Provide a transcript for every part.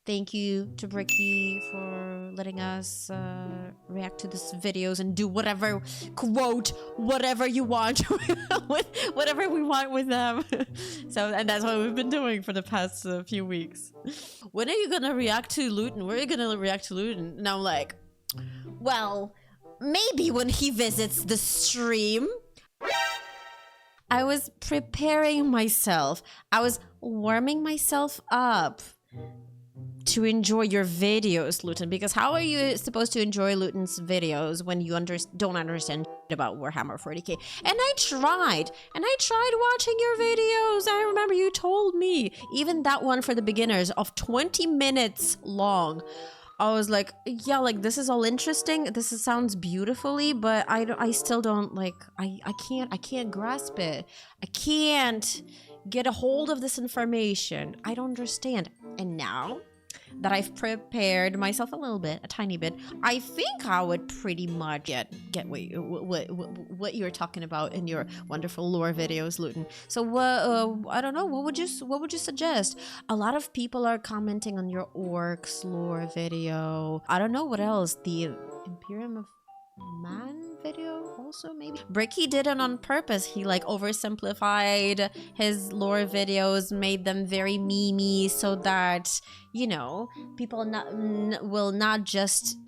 Thank you to Bricky for letting us react to these videos and do whatever, quote, whatever you want with whatever we want with them. And that's what we've been doing for the past few weeks. When are you gonna react to Luton? Where are you gonna react to Luton? And I'm like, well, maybe when he visits the stream. I was preparing myself. I was warming myself up to enjoy your videos, Luton, because how are you supposed to enjoy Luton's videos when you don't understand about Warhammer 40K? And I tried watching your videos. I remember you told me, even that one for the beginners of 20 minutes long. I was like, yeah, like this is all interesting. Sounds beautifully, but I still don't like, I can't grasp it. I can't get a hold of this information. I don't understand. And now that I've prepared myself a little bit, a tiny bit, I think I would pretty much get what you're talking about in your wonderful lore videos, Luton. So I don't know, what would you suggest? A lot of people are commenting on your orcs lore video. I don't know what else. The Imperium of Man video also, maybe. Bricky did it on purpose. He like oversimplified his lore videos, made them very memey so that, you know, people will not just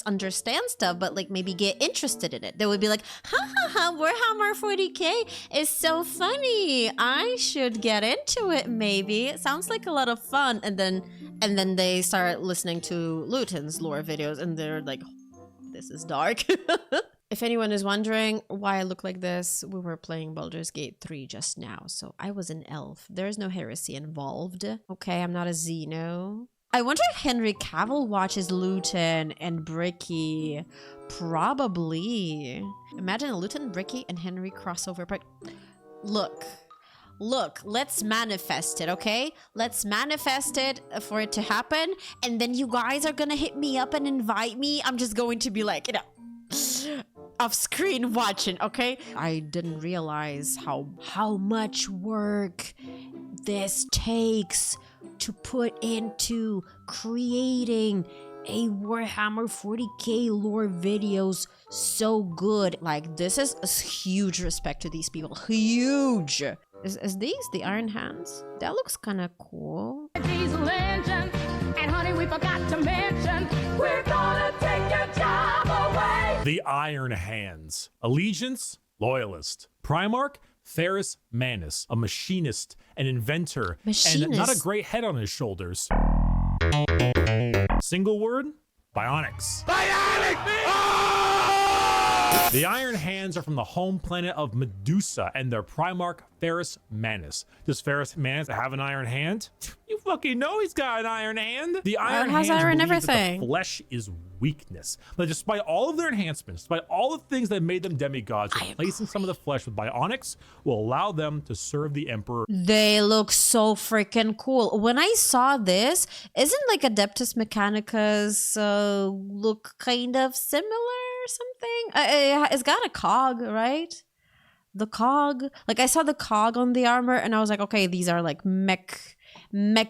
understand stuff, but like maybe get interested in it. They would be like, ha ha ha, Warhammer 40K is so funny, I should get into it. Maybe it sounds like a lot of fun. And then they start listening to Luton's lore videos and they're like, this is dark. If anyone is wondering why I look like this, we were playing Baldur's Gate 3 just now, so I was an elf. There's no heresy involved. Okay, I'm not a Xeno. I wonder if Henry Cavill watches Luton and Bricky. Probably. Imagine a Luton, Bricky, and Henry crossover. But look, let's manifest it, okay? Let's manifest it for it to happen, and then you guys are gonna hit me up and invite me. I'm just going to be like, you know, off screen watching, okay? I didn't realize how much work this takes to put into creating a Warhammer 40K lore videos so good. Like, this is a huge respect to these people. Huge. Is these the Iron Hands? That looks kind of cool. Legend, and honey, we forgot to mention, we're gonna take your job away. The Iron Hands. Allegiance, loyalist. Primarch, Ferrus Manus, a machinist, an inventor, and not a great head on his shoulders. Single word, bionics. Bionic! Oh! The Iron Hands are from the home planet of Medusa and their Primarch Ferrus Manus. Does Ferrus Manus have an iron hand? You fucking know he's got an iron hand. The Iron Hands believe that the flesh is weakness. But despite all of their enhancements, despite all the things that made them demigods, replacing some of the flesh with bionics will allow them to serve the Emperor. They look so freaking cool. When I saw this, isn't like Adeptus Mechanicus look kind of similar or something? It's got a cog, right? The cog. Like, I saw the cog on the armor and I was like, okay, these are like mech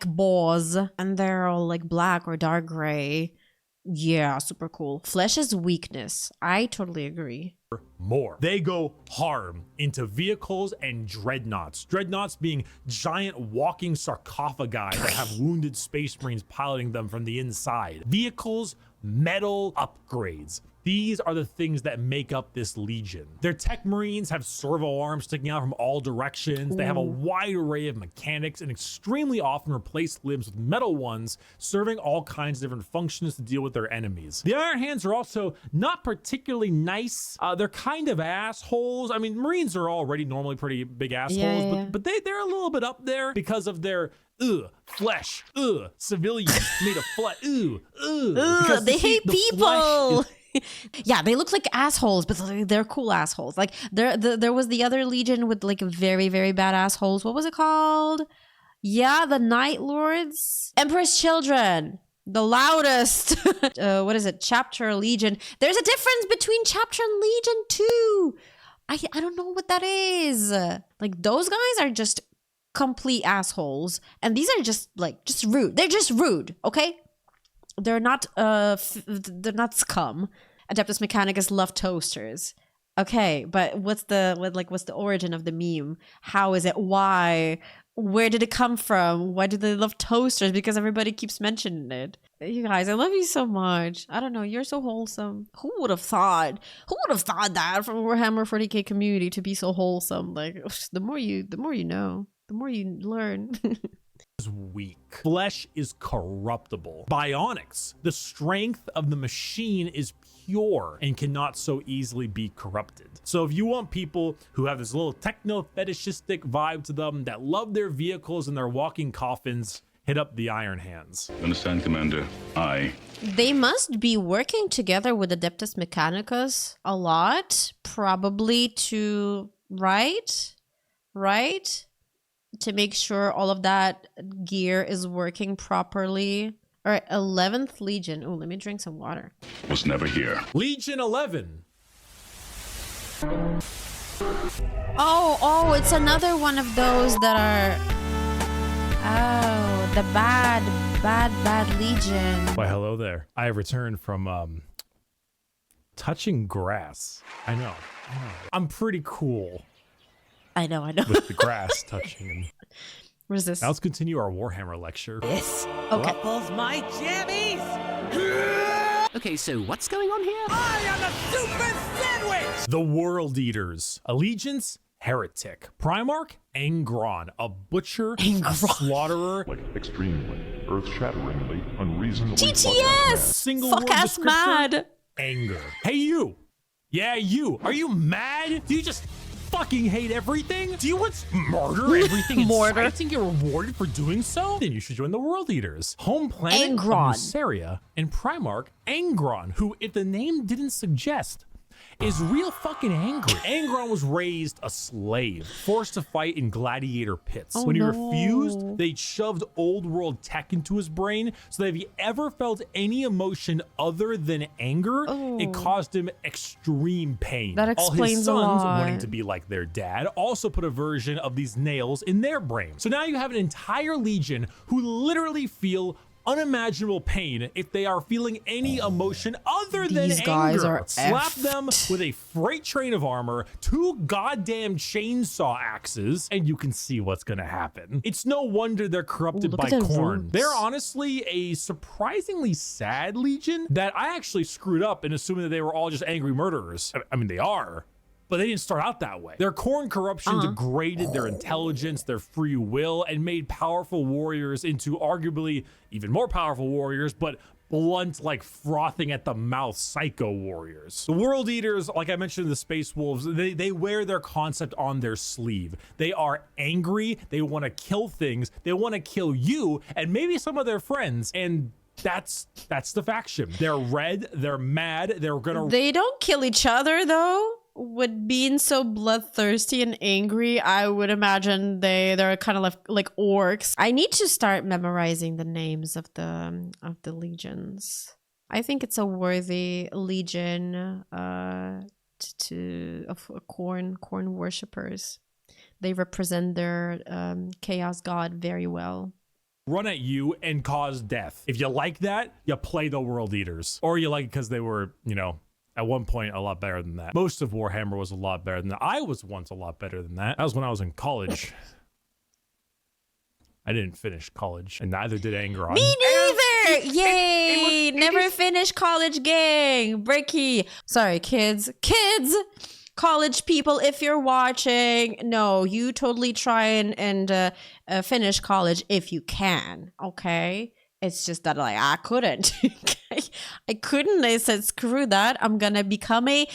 balls. And they're all like black or dark gray. Yeah, super cool. Flesh is weakness. I totally agree. More. They go hard into vehicles and dreadnoughts. Dreadnoughts being giant walking sarcophagi that have wounded space marines piloting them from the inside. Vehicles, metal upgrades. These are the things that make up this legion. Their tech marines have servo arms sticking out from all directions. Ooh. They have a wide array of mechanics and extremely often replace limbs with metal ones, serving all kinds of different functions to deal with their enemies. The Iron Hands are also not particularly nice. They're kind of assholes. I mean, marines are already normally pretty big assholes, but they're a little bit up there because of their flesh, civilians made of flesh, because they hate people. Yeah, they look like assholes, but they're cool assholes. Like there was the other legion with like very, very bad assholes. What was it called? Yeah, the Night Lords, Emperor's Children, the loudest. What is it? Chapter Legion. There's a difference between Chapter and Legion too. I don't know what that is. Like, those guys are just complete assholes, and these are just rude. They're just rude, okay? They're not scum. Adeptus Mechanicus love toasters. Okay, but what's the origin of the meme? How is it? Why? Where did it come from? Why do they love toasters? Because everybody keeps mentioning it. You guys, I love you so much. I don't know, you're so wholesome. Who would have thought? Who would have thought that from Warhammer 40K community to be so wholesome? Like, the more you know, the more you learn. Is weak. Flesh is corruptible. Bionics, the strength of the machine is pure and cannot so easily be corrupted. So if you want people who have this little techno fetishistic vibe to them, that love their vehicles and their walking coffins, hit up the Iron Hands. Understand, Commander? Aye. They must be working together with Adeptus Mechanicus a lot, probably to right? To make sure all of that gear is working properly. All right, 11th Legion. Oh, let me drink some water. Was never here. Legion 11. Oh, it's another one of those that are... Oh, the bad Legion. Why, hello there. I have returned from touching grass. I know. I'm pretty cool. I know. With the grass touching. And what is this? now let's continue our Warhammer lecture. This Okay. ruffles my jammies. Okay, so what's going on here? I am a super sandwich. The World Eaters. Allegiance, Heretic. Primarch, Angron, a butcher, a slaughterer. Like extremely, earth-shatteringly, unreasonably. GTS! Single Fuck word ass descriptor, mad. anger. Hey, you. Yeah, you. Are you mad? Do you just fucking hate everything? Do you want to murder everything in Mortar. sight and get rewarded for doing so? Then you should join the World Eaters. Home planet Angron. of Nuceria and Primarch Angron, who, if the name didn't suggest, is real fucking angry. Angron was raised a slave, forced to fight in gladiator pits. When he refused, they shoved old world tech into his brain, so that if he ever felt any emotion other than anger, it caused him extreme pain. That All explains his a sons, lot. wanting to be like their dad, also put a version of these nails in their brain. So now you have an entire legion who literally feel unimaginable pain if they are feeling any emotion other than These guys anger. are Slap effed. them with a freight train of armor, 2 goddamn chainsaw axes, and you can see what's gonna happen. It's no wonder they're corrupted Look by at their corn. wounds. They're honestly a surprisingly sad legion that I actually screwed up in assuming that they were all just angry murderers. I mean, they are. But they didn't start out that way. Their corn corruption degraded their intelligence, their free will, and made powerful warriors into arguably even more powerful warriors, but blunt, like frothing at the mouth psycho warriors. The World Eaters, like I mentioned in the Space Wolves, they wear their concept on their sleeve. They are angry, they want to kill things, they want to kill you, and maybe some of their friends, and that's the faction. They're red, they're mad, they're gonna... They don't kill each other though. With being so bloodthirsty and angry, I would imagine they're kind of like orcs. I need to start memorizing the names of the legions. I think it's a worthy legion of corn worshippers. They represent their chaos god very well. Run at you and cause death. If you like that, you play the World Eaters. Or you like it because they were, at one point a lot better than that. Most of Warhammer was a lot better than that. I was once a lot better than that. That was when I was in college. I didn't finish college, and neither did Angron. Me neither! Yay! Never finished college, gang. Bricky. Sorry, kids. College people, if you're watching, no, you totally try and finish college if you can, okay? It's just that I couldn't. I couldn't. I said, screw that. I'm gonna become a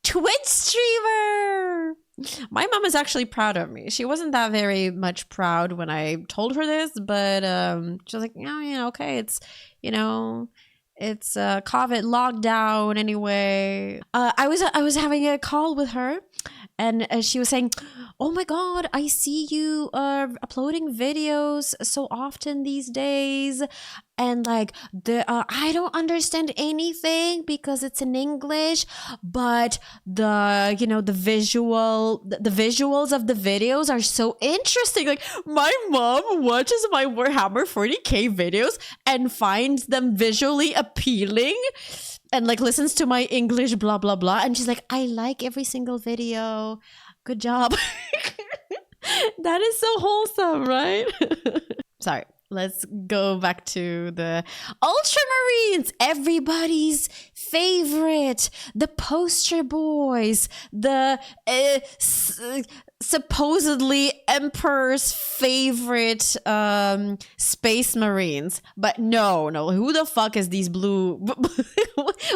Twitch streamer. My mom is actually proud of me. She wasn't that very much proud when I told her this, but she was like, okay, it's COVID lockdown anyway. I was having a call with her, and she was saying, oh my god, I see you uploading videos so often these days, and like I don't understand anything because it's in English, but the visuals of the videos are so interesting. Like, my mom watches my Warhammer 40K videos and finds them visually appealing, and like listens to my English blah blah blah, and she's like, I like every single video. Good job. That is so wholesome, right? Sorry. Let's go back to the Ultramarines, everybody's favorite, the poster boys, the supposedly Emperor's favorite space marines. But no, who the fuck is these blue?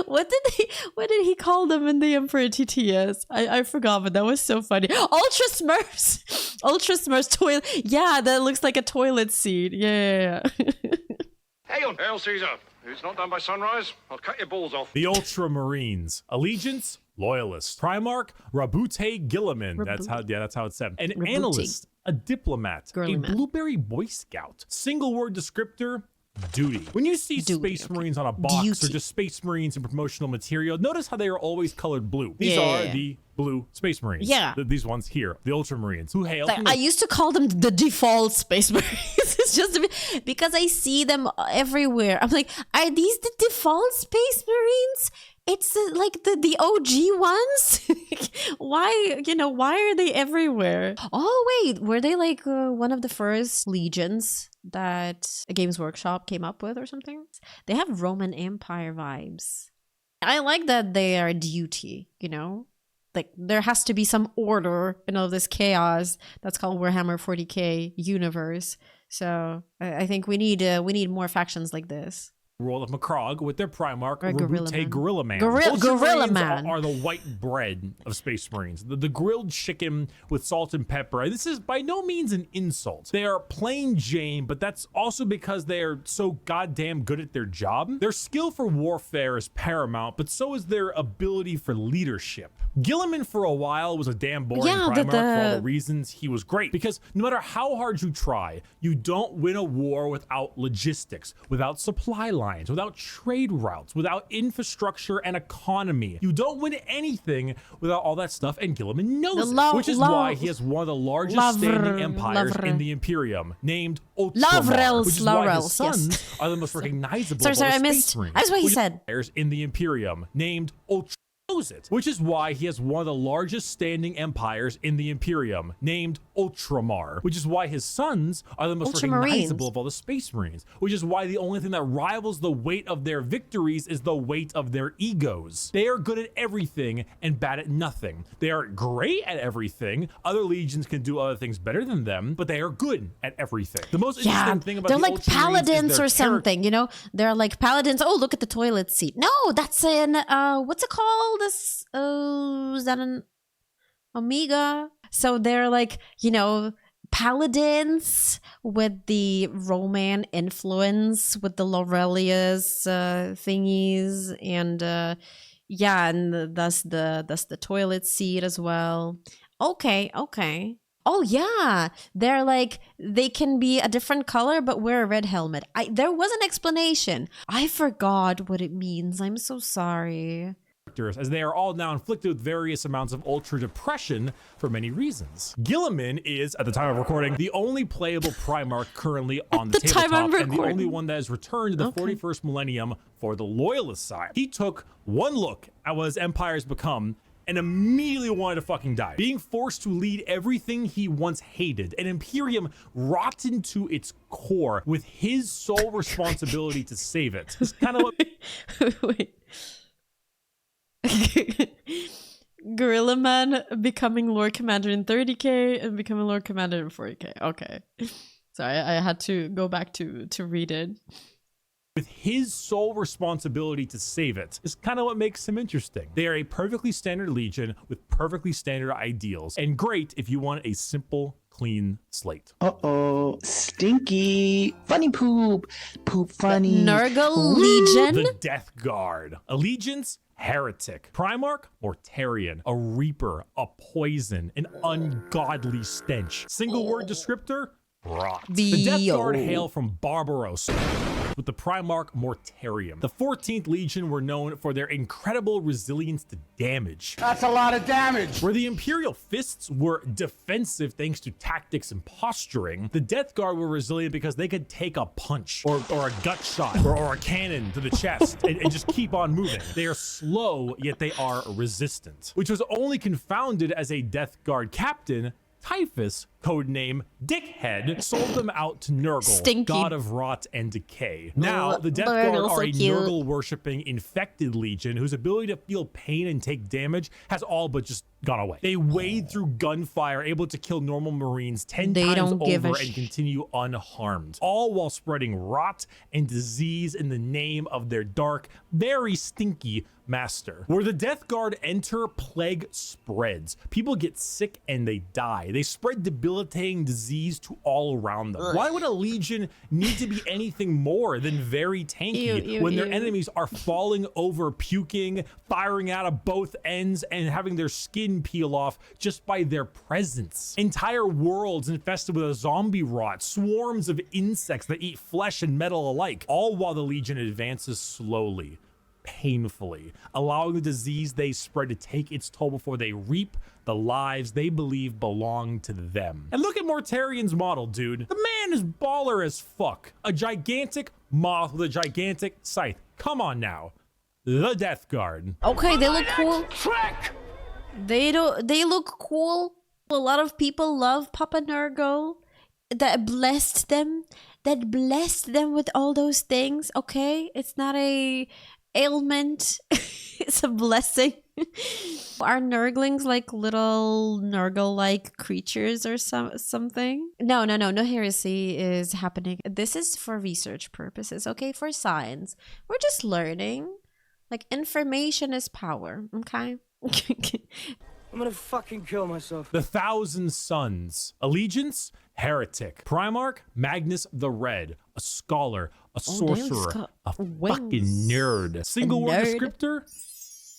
What did he call them in the Emperor TTS? I forgot, but that was so funny. Ultra Smurfs toilet. Yeah, that looks like a toilet seat. Yeah. Hey on, Hail Caesar. It's not done by sunrise, I'll cut your balls off. The Ultramarines. Allegiance, loyalist. Primarch, Rabute Gilliman. That's how it's said. An analyst, a diplomat, a blueberry boy scout. Single word descriptor, duty. When you see Space Marines on a box or just Space Marines in promotional material, notice how they are always colored blue. These are the blue Space Marines. Yeah. These ones here, the Ultramarines, who hail from I used to call them the default Space Marines. It's just because I see them everywhere. I'm like, are these the default Space Marines? It's like the OG ones. Why are they everywhere? Oh wait, were they like one of the first legions that a Games Workshop came up with or something? They have Roman Empire vibes. I like that they are duty, Like, there has to be some order in all this chaos that's called Warhammer 40K universe. So I think we need more factions like this. Roll of Macrog with their Primarch, Gorilla Man. Gorilla Man are the white bread of Space Marines. The grilled chicken with salt and pepper. This is by no means an insult. They are plain Jane, but that's also because they are so goddamn good at their job. Their skill for warfare is paramount, but so is their ability for leadership. Gilliman for a while was a damn boring Primarch for all the reasons he was great, because no matter how hard you try, you don't win a war without logistics, without supply lines, without trade routes, without infrastructure and economy. You don't win anything without all that stuff, and Gilliman knows it, which is why he has one of the largest standing empires in the Imperium, named Ultramar, which is why his sons are the most recognizable Space Marines. That's what he said. In the Imperium, named which is why he has one of the largest standing empires in the Imperium, named Ultramar, which is why his sons are the most recognizable of all the Space Marines, which is why the only thing that rivals the weight of their victories is the weight of their egos. They are good at everything and bad at nothing. They are great at everything. Other legions can do other things better than them, but they are good at everything. The most interesting thing about they're like paladins or something, They're like paladins. Oh, look at the toilet seat. No, that's in what's it called? Is that an Omega? So they're like, paladins with the Roman influence, with the Laurelius thingies, and and thus the toilet seat as well. Okay. Oh yeah, they're like, they can be a different color but wear a red helmet. There was an explanation. I forgot what it means. I'm so sorry. As they are all now inflicted with various amounts of ultra depression for many reasons. Gilliman is, at the time of recording, the only playable Primarch currently on the tabletop, and the only one that has returned to the 41st millennium for the loyalist side. He took one look at what his empire has become and immediately wanted to fucking die. Being forced to lead everything he once hated, an Imperium rotten to its core with his sole responsibility to save it. It's kind of what... Wait. Gorilla Man becoming Lord Commander in 30K and becoming Lord Commander in 40K. Okay. Sorry, I had to go back to read it. With his sole responsibility to save it is kind of what makes him interesting. They are a perfectly standard legion with perfectly standard ideals, and great if you want a simple, clean slate. Uh-oh, stinky, funny poop, poop funny. Nurgle Legion? The Death Guard. Allegiance, Heretic. Primarch, Mortarion. A Reaper, a Poison, an ungodly stench. Single word descriptor, rot. The Death Guard hail from Barbaros, with the Primarch Mortarion. The 14th Legion were known for their incredible resilience to damage. That's a lot of damage. Where the Imperial Fists were defensive thanks to tactics and posturing, the Death Guard were resilient because they could take a punch or a gut shot or a cannon to the chest and just keep on moving. They are slow, yet they are resistant, which was only confounded as a Death Guard captain, Typhus, codename Dickhead, sold them out to Nurgle, Stinky. god of rot and decay. Now, the Death Guard are a Nurgle-worshipping infected legion whose ability to feel pain and take damage has all but just gone away. They wade through gunfire, able to kill normal Marines 10 times over and continue unharmed, all while spreading rot and disease in the name of their dark, very stinky master. Where the Death Guard enter, plague spreads. People get sick and they die. They spread debilitating disease to all around them. Why would a legion need to be anything more than very tanky when their enemies are falling over, puking, firing out of both ends, and having their skin peel off just by their presence? Entire worlds infested with a zombie rot, swarms of insects that eat flesh and metal alike, all while the legion advances slowly, painfully, allowing the disease they spread to take its toll before they reap the lives they believe belong to them. And look at Mortarion's model, dude. The man is baller as fuck. A gigantic moth with a gigantic scythe. Come on now. The Death Guard. Okay, they look cool. They look cool. A lot of people love Papa Nurgle. That blessed them with all those things. Okay, it's not a ailment. It's a blessing. Are Nurglings like little Nurgle-like creatures or something? No heresy is happening. This is for research purposes, okay? For science. We're just learning. Like, information is power, okay? I'm gonna fucking kill myself. The Thousand Sons. Allegiance, Heretic. Primarch, Magnus the Red. A scholar, a sorcerer, a fucking nerd. Single word descriptor?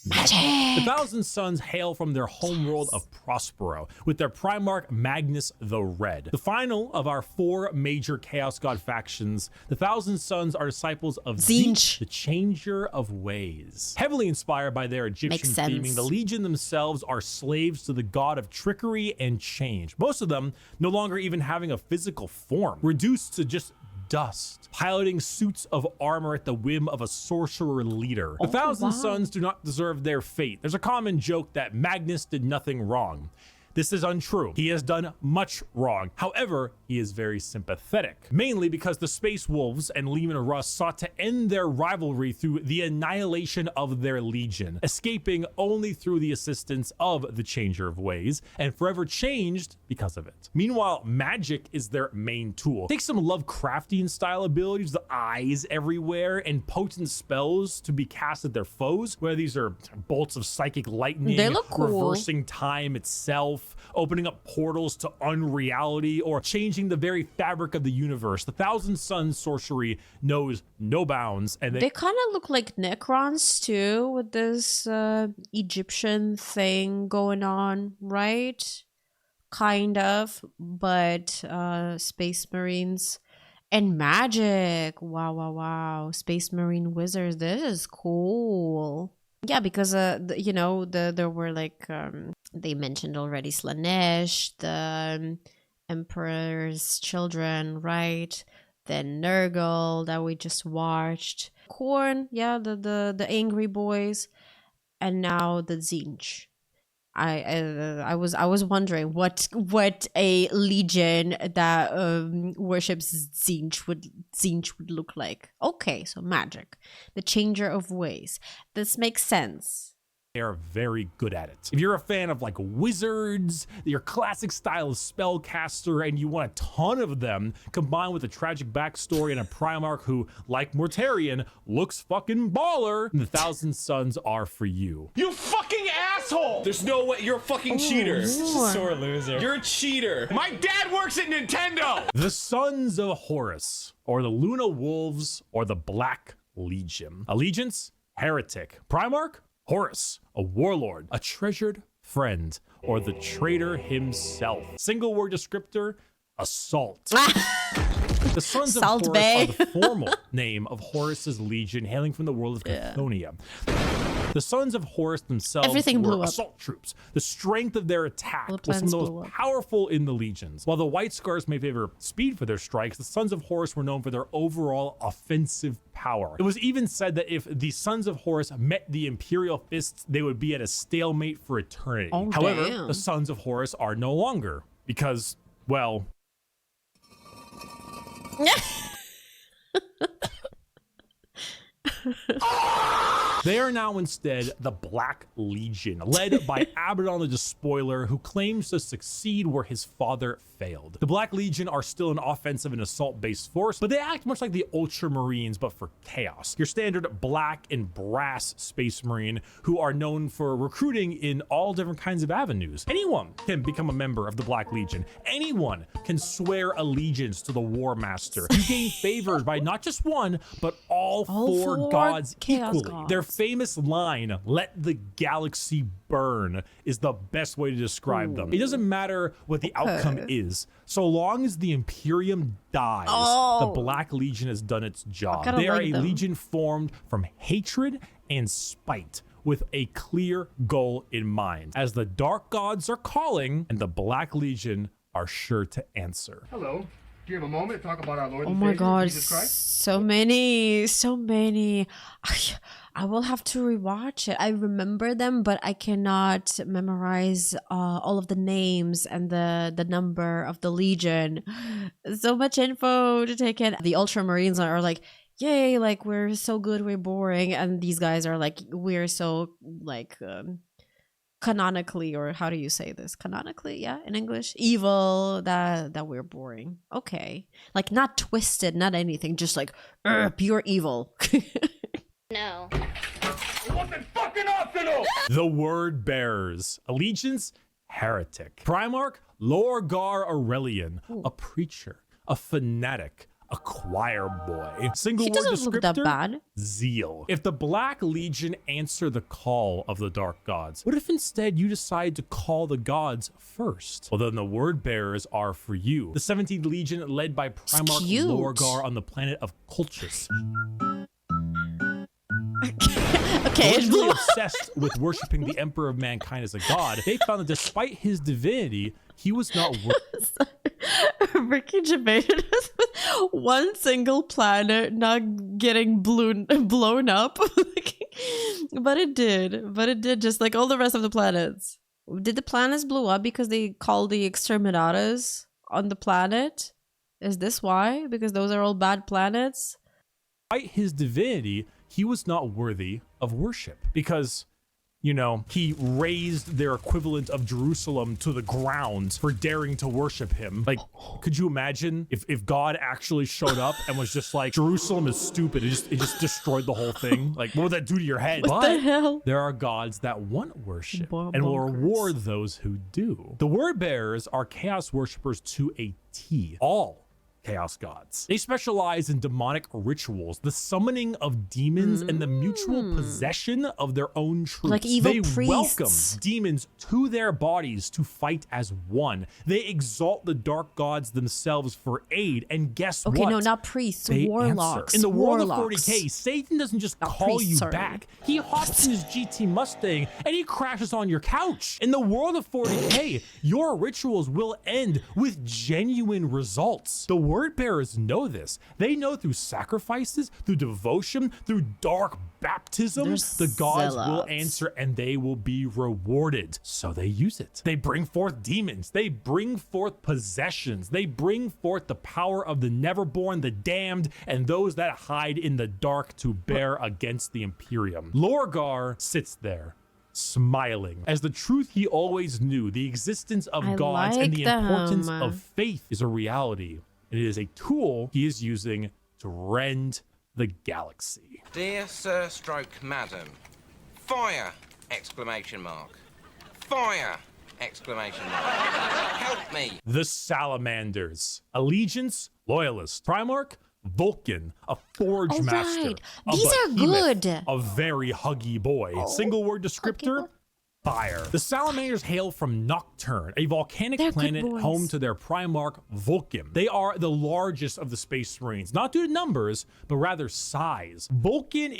Magic. The Thousand Sons hail from their homeworld of Prospero, with their Primarch Magnus the Red. The final of our 4 major Chaos God factions, the Thousand Sons are disciples of Tzeentch, the Changer of Ways. Heavily inspired by their Egyptian theming, the Legion themselves are slaves to the god of trickery and change. Most of them no longer even having a physical form, reduced to just dust, piloting suits of armor at the whim of a sorcerer leader. The Thousand Sons do not deserve their fate. There's a common joke that Magnus did nothing wrong. This is untrue. He has done much wrong. However, he is very sympathetic, mainly because the Space Wolves and Leman Russ sought to end their rivalry through the annihilation of their legion, escaping only through the assistance of the Changer of Ways, and forever changed because of it. Meanwhile, magic is their main tool. Take some Lovecraftian style abilities, the eyes everywhere, and potent spells to be cast at their foes, whether these are bolts of psychic lightning, they look cool, reversing time itself, opening up portals to unreality, or changing the very fabric of the universe. The Thousand Sons sorcery knows no bounds, and they kind of look like Necrons too, with this Egyptian thing going on, right? Kind of, but Space Marines and magic. Wow. Space Marine wizards. This is cool. Yeah, because you know, there were like they mentioned already Slanesh, the Emperor's Children, right? Then Nurgle that we just watched, Khorne, yeah, the Angry Boys, and now the Tzeentch. I was wondering what a legion that worships Tzeentch would look like. Okay, so magic, the Changer of Ways. This makes sense. they are very good at it. If you're a fan of like wizards, your classic style of spellcaster, and you want a ton of them combined with a tragic backstory and a Primarch who, like Mortarion, looks fucking baller, the Thousand Sons are for you. You fucking asshole! There's no way, you're a fucking cheater. Sore loser. You're a cheater. My dad works at Nintendo! The Sons of Horus, or the Luna Wolves, or the Black Legion. Allegiance, Heretic. Primarch, Horus, a warlord, a treasured friend, or the traitor himself. Single word descriptor, assault. The Sons of Salt Horus Bay. are the formal name of Horus's legion, hailing from the world of Chthonium. The Sons of Horus themselves Everything blew were up. assault troops. The strength of their attack All the was some of the planets blew most up. powerful in the legions. While the White Scars may favor speed for their strikes, the Sons of Horus were known for their overall offensive power. It was even said that if the Sons of Horus met the Imperial Fists, they would be at a stalemate for eternity. Oh, However, damn. the Sons of Horus are no longer because, well... They are now instead the Black Legion, led by Abaddon the Despoiler, who claims to succeed where his father failed. The Black Legion are still an offensive and assault-based force, but they act much like the Ultramarines, but for chaos. Your standard black and brass Space Marine, who are known for recruiting in all different kinds of avenues. Anyone can become a member of the Black Legion. Anyone can swear allegiance to the War Master. You gain favors by not just one, but all four gods chaos equally. gods. Their famous line, "Let the galaxy burn," is the best way to describe them. It doesn't matter what the outcome is. So long as the Imperium dies, the Black Legion has done its job. kinda They are like a them. legion formed from hatred and spite, with a clear goal in mind. As the Dark Gods are calling, and the Black Legion are sure to answer. Hello. Do you have a moment to talk about our Lord Oh and my Savior, god, Jesus Christ? so many. I will have to rewatch it. I remember them, but I cannot memorize all of the names and the number of the Legion. So much info to take in. The Ultramarines are like, yay, like we're so good, we're boring, and these guys are like, we're so like canonically, or how do you say this? Canonically, yeah, in English, evil, that we're boring. Okay, like not twisted, not anything, just like pure evil. No. It wasn't fucking optional! The Word Bearers. Allegiance, heretic. Primarch, Lorgar Aurelian. A preacher, a fanatic, a choir boy. Single He word doesn't look that descriptor, bad. zeal. If the Black Legion answer the call of the Dark Gods, what if instead you decide to call the gods first? Well, then the Word Bearers are for you. The 17th Legion, led by Primarch cute. Lorgar on the planet of Colchis. Okay, it Originally blew up. obsessed with worshiping the Emperor of Mankind as a god, they found that despite his divinity, he was not Bricky debated us with one single planet not getting blown up. But it did, just like all the rest of the planets. Did the planets blow up because they called the exterminados on the planet? Is this why? Because those are all bad planets? despite his divinity, he was not worthy of worship because, you know, he raised their equivalent of Jerusalem to the ground for daring to worship him. Like, could you imagine if God actually showed up and was just like, Jerusalem is stupid, it just destroyed the whole thing? Like, what would that do to your head? What the hell? There are gods that want worship and will reward those who do. The word bearers are chaos worshippers to a T. All chaos gods. They specialize in demonic rituals, the summoning of demons, and the mutual possession of their own troops. Like evil they priests. welcome demons to their bodies to fight as one. They exalt the dark gods themselves for aid, and guess what? Okay, no, not priests, They warlocks. answer. In the world of Warlocks. 40K, Satan doesn't just Not call priests, you sorry. back. He hops in his GT Mustang and he crashes on your couch. In the world of 40K, your rituals will end with genuine results. The word bearers know this. They know through sacrifices, through devotion, through dark baptism, They're the gods will zealots. answer and they will be rewarded. So they use it. They bring forth demons. They bring forth possessions. They bring forth the power of the neverborn, the damned, and those that hide in the dark to bear against the Imperium. Lorgar sits there, smiling, as the truth he always knew, the existence of I gods and like the importance them. of faith is a reality. It is a tool he is using to rend the galaxy. Dear Sir Stroke Madam, fire! Exclamation mark. Fire! Exclamation mark. Help me! The Salamanders. Allegiance, loyalist. Primarch, Vulcan, a forge master. right. A These are behemoth, good. A very huggy boy. Single word descriptor. Fire. The Salamanders hail from Nocturne, a volcanic planet home to their Primarch Vulcan. They are the largest of the Space Marines, not due to numbers, but rather size. Vulcan,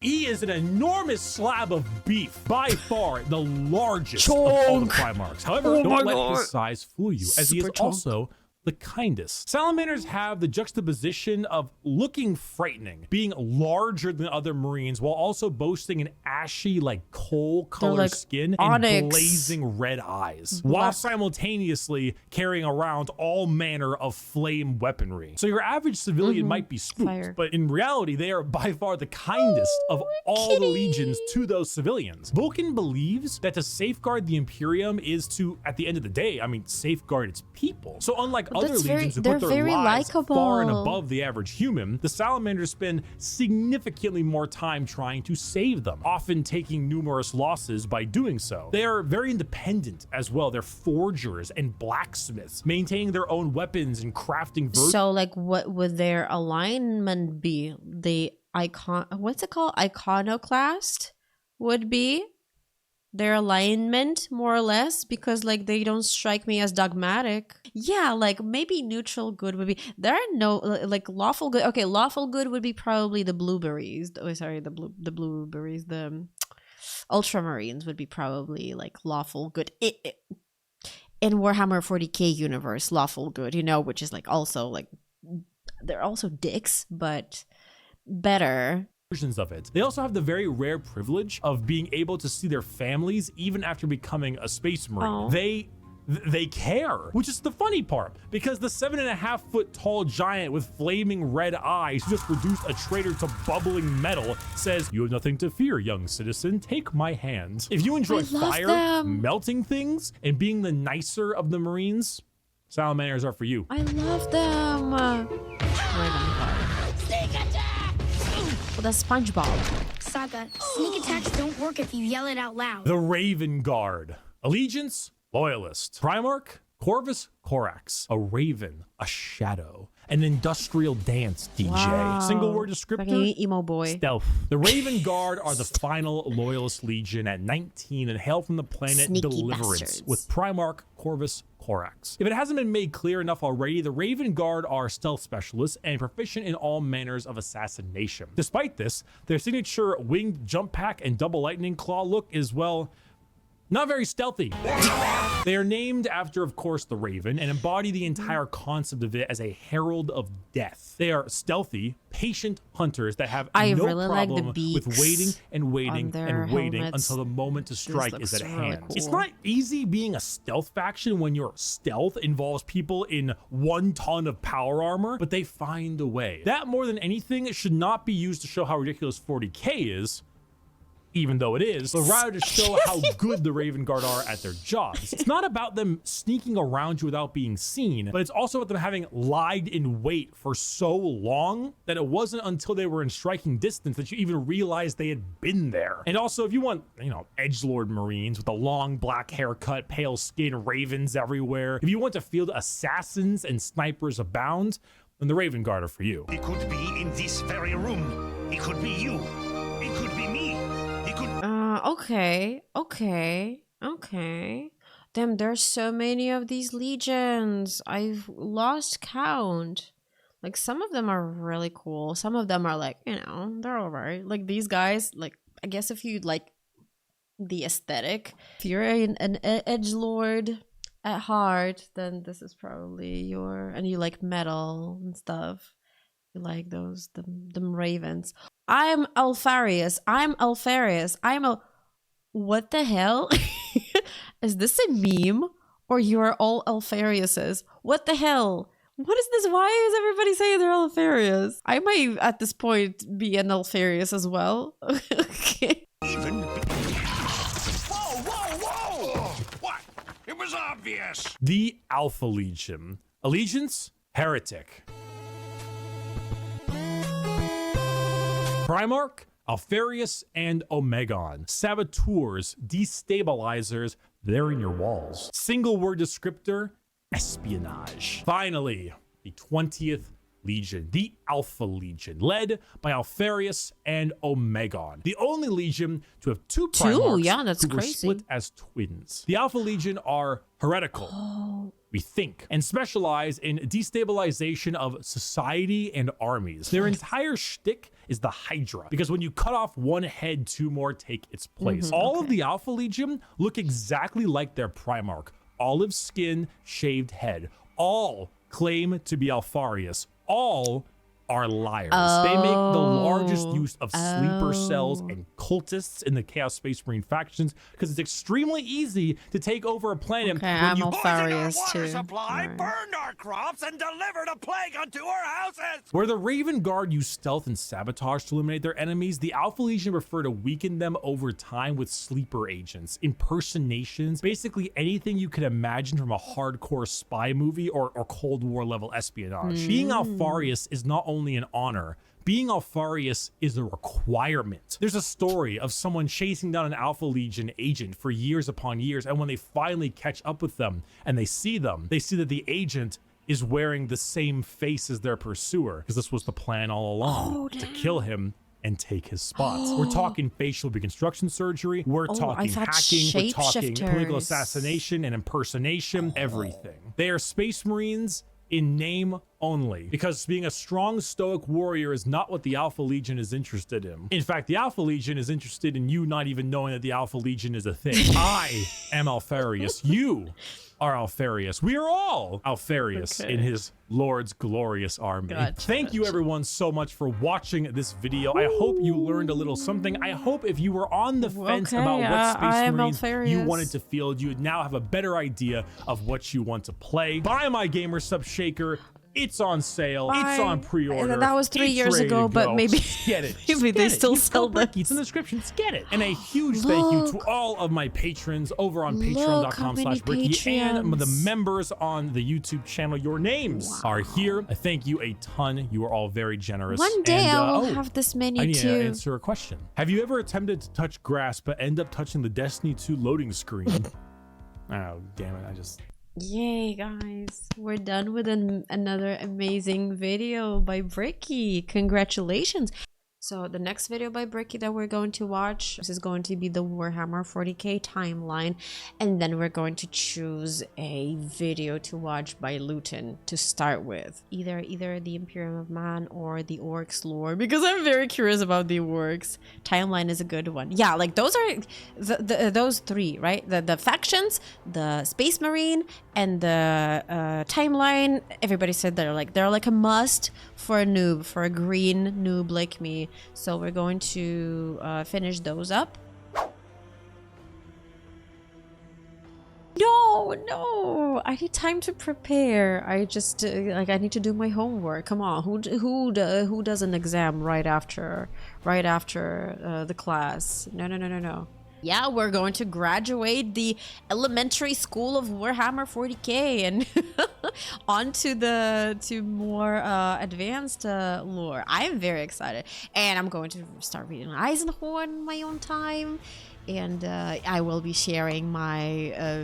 he is an enormous slab of beef, by far the largest of all the Primarchs. However, don't let his size fool you, as he is also the kindest. Salamanders have the juxtaposition of looking frightening, being larger than other Marines, while also boasting an ashy, like coal-colored skin and blazing red eyes, while simultaneously carrying around all manner of flame weaponry. So your average civilian might be spooked, but in reality, they are by far the kindest of all the legions to those civilians. Vulcan believes that to safeguard the Imperium is to, at the end of the day, I mean, safeguard its people. So unlike other legions who put their lives far and above the average human, the Salamanders spend significantly more time trying to save them, often taking numerous losses by doing so. They are very independent as well. They're forgers and blacksmiths, maintaining their own weapons and crafting So like what would their alignment be? The what's it called? Iconoclast would be their alignment, more or less, because like they don't strike me as dogmatic. Yeah, like maybe neutral good would be. There are no like lawful good. Okay, lawful good would be probably the blueberries. Oh, sorry, the blueberries. The Ultramarines would be probably like lawful good. In Warhammer 40K universe, lawful good, you know, which is like also like they're also dicks, but better. Of it. They also have the very rare privilege of being able to see their families even after becoming a Space Marine. They care, which is the funny part, because the 7.5-foot tall giant with flaming red eyes who just reduced a traitor to bubbling metal says, "You have nothing to fear, young citizen. Take my hand." If you enjoy fire, melting things, and being the nicer of the Marines, Salamanders are for you. I love them. Well, that's SpongeBob. Saga, sneak attacks don't work if you yell it out loud. The Raven Guard. Allegiance, Loyalist. Primarch, Corvus Corax. A raven, a shadow. An industrial dance DJ. Wow. Single word descriptor. Fucking emo boy. Stealth. The Raven Guard are the final Loyalist Legion at 19 and hail from the planet Sneaky Deliverance bastards. with Primarch Corvus Corax. If it hasn't been made clear enough already, the Raven Guard are stealth specialists and proficient in all manners of assassination. Despite this, their signature winged jump pack and double lightning claw look is, well, not very stealthy. They are named after, of course, the Raven and embody the entire concept of it as a herald of death. They are stealthy, patient hunters that have no problem with waiting and waiting and waiting until the moment to strike is at hand. Cool. It's not easy being a stealth faction when your stealth involves people in 1 ton of power armor, but they find a way. That, more than anything, should not be used to show how ridiculous 40K is, even though it is, but rather to show how good the Raven Guard are at their jobs. It's not about them sneaking around you without being seen, but it's also about them having lied in wait for so long that it wasn't until they were in striking distance that you even realized they had been there. And also, if you want, you know, edgelord Marines with a long black haircut, pale skin, ravens everywhere, if you want to field assassins and snipers abound, then the Raven Guard are for you. It could be in this very room. It could be you. It could be me. Okay. Damn, there's so many of these legions. I've lost count. Like, some of them are really cool. Some of them are like, you know, they're alright. Like, these guys, like, I guess if you like the aesthetic, if you're an edgelord at heart, then this is probably your, and you like metal and stuff. You like those, them ravens. I'm Alfarius. What the hell? Is this a meme? Or you are all Alfariuses? What the hell? What is this? Why is everybody saying they're Alfarius? I might, at this point, be an Alfarius as well. Okay. Whoa! What? It was obvious. The Alpha Legion. Allegiance? Heretic. Primarch, Alfarius, and Omegon. Saboteurs, destabilizers, they're in your walls. Single word descriptor, espionage. Finally, the 20th Legion, the Alpha Legion, led by Alfarius and Omegon, the only Legion to have two Primarchs yeah, that's who were crazy. split as twins. The Alpha Legion are heretical, we think, and specialize in destabilization of society and armies. Their entire shtick is the Hydra, because when you cut off one head, two more take its place. All of the Alpha Legion look exactly like their Primarch. Olive skin, shaved head. All claim to be Alfarius. All are liars. They make the largest use of sleeper cells and cultists in the Chaos Space Marine factions because it's extremely easy to take over a planet Okay, when I'm you Alfarius too. Supply, burned our crops, and delivered a plague unto our houses. Where the Raven Guard use stealth and sabotage to eliminate their enemies, the Alpha Legion prefer to weaken them over time with sleeper agents, impersonations, basically anything you can imagine from a hardcore spy movie or Cold War level espionage. Being Alfarius is not only an honor, being Alfarius is a requirement. There's a story of someone chasing down an Alpha Legion agent for years upon years, and when they finally catch up with them and they see that the agent is wearing the same face as their pursuer, because this was the plan all along, to kill him and take his spot. We're talking facial reconstruction surgery, we're talking hacking, we're talking political assassination and impersonation, everything. They are Space Marines in name only, because being a strong stoic warrior is not what the Alpha Legion is interested in. In fact, the Alpha Legion is interested in you not even knowing that the Alpha Legion is a thing. I am Alfarius. You are Alfarius. We are all Alfarius in his Lord's glorious army. Thank you everyone so much for watching this video. I hope you learned a little something. I hope if you were on the fence about what Space Marines you wanted to field, you would now have a better idea of what you want to play. Buy my Gamer Sub Shaker. It's on sale. It's on pre-order. That was 3 years ago, but maybe get it. maybe they still sell them. It's in the description. Just get it. And a huge thank you to all of my patrons over on patreon.com/Bricky and the members on the YouTube channel. Your names are here. I thank you a ton. You are all very generous. One day I will have this menu I need too. to answer a question. Have you ever attempted to touch grass but end up touching the Destiny 2 loading screen? Oh, damn it. I just... Yay, guys. We're done with another amazing video by Bricky. Congratulations. So the next video by Bricky that we're going to watch, this is going to be the Warhammer 40K timeline, and then we're going to choose a video to watch by Luton to start with. Either the Imperium of Man or the Orcs lore, because I'm very curious about the Orcs. Timeline is a good one. Yeah, like those are those three, right? The factions, the Space Marine, and the timeline. Everybody said they're like a must for a noob, for a green noob like me. So we're going to finish those up. No, I need time to prepare. I just I need to do my homework. Come on, who does an exam right after the class? No. Yeah, we're going to graduate the elementary school of Warhammer 40K and onto to more advanced lore. I'm very excited, and I'm going to start reading Eisenhorn in my own time. And I will be sharing my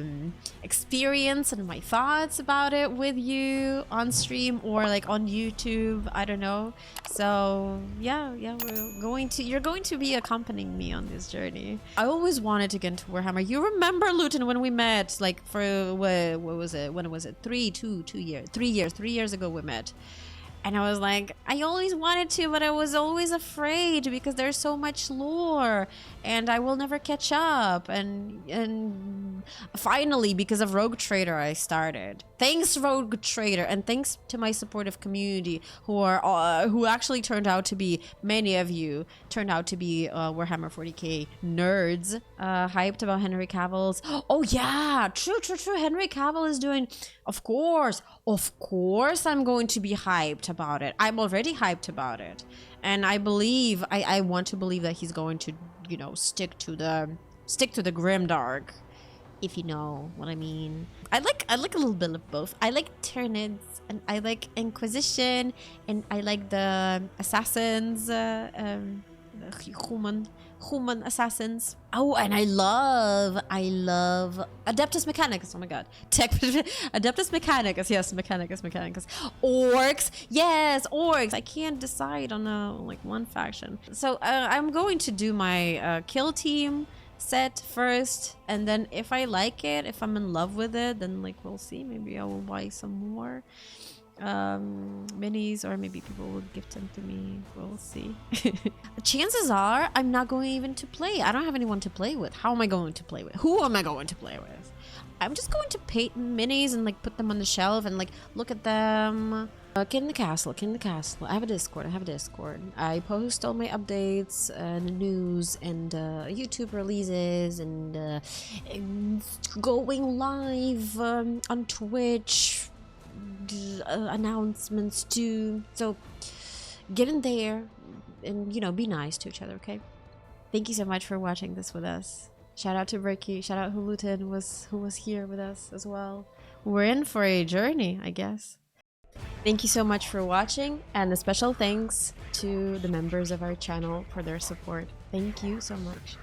experience and my thoughts about it with you on stream or like on YouTube. I don't know. So yeah, you're going to be accompanying me on this journey. I always wanted to get into Warhammer. You remember, Luton, when we met, like for what was it? When was it? 3 years ago we met. And I was like, I always wanted to, but I was always afraid because there's so much lore and I will never catch up. And finally, because of Rogue Trader, I started. Thanks, Rogue Trader, and thanks to my supportive community who actually turned out to be, many of you turned out to be Warhammer 40K nerds, hyped about Henry Cavill's. Oh yeah, true. Henry Cavill is doing, of course, I'm going to be hyped about it. I'm already hyped about it. And I believe, I want to believe that he's going to, stick to the grimdark, if you know what I mean. I like a little bit of both. I like Tyranids, and I like Inquisition, and I like the Assassins human assassins. Oh, and I love Adeptus Mechanicus. Oh my god. Adeptus Mechanicus. Yes, Mechanicus. Orcs. Yes, orcs. I can't decide on like one faction. So I'm going to do my kill team set first, and then if I like it, if I'm in love with it, then like we'll see. Maybe I will buy some more minis, or maybe people will gift them to me. We'll see. Chances are I'm not going even to play. I don't have anyone to play with. How am I going to play with? Who am I going to play with? I'm just going to paint minis and like put them on the shelf and like look at them. Kid in the castle. I have a Discord. I post all my updates and news and YouTube releases and going live on Twitch, announcements too. So get in there and, you know, be nice to each other, okay? Thank you so much for watching this with us. Shout out to Bricky. Shout out Hulutin who was here with us as well. We're in for a journey, I guess. Thank you so much for watching, and a special thanks to the members of our channel for their support. Thank you so much.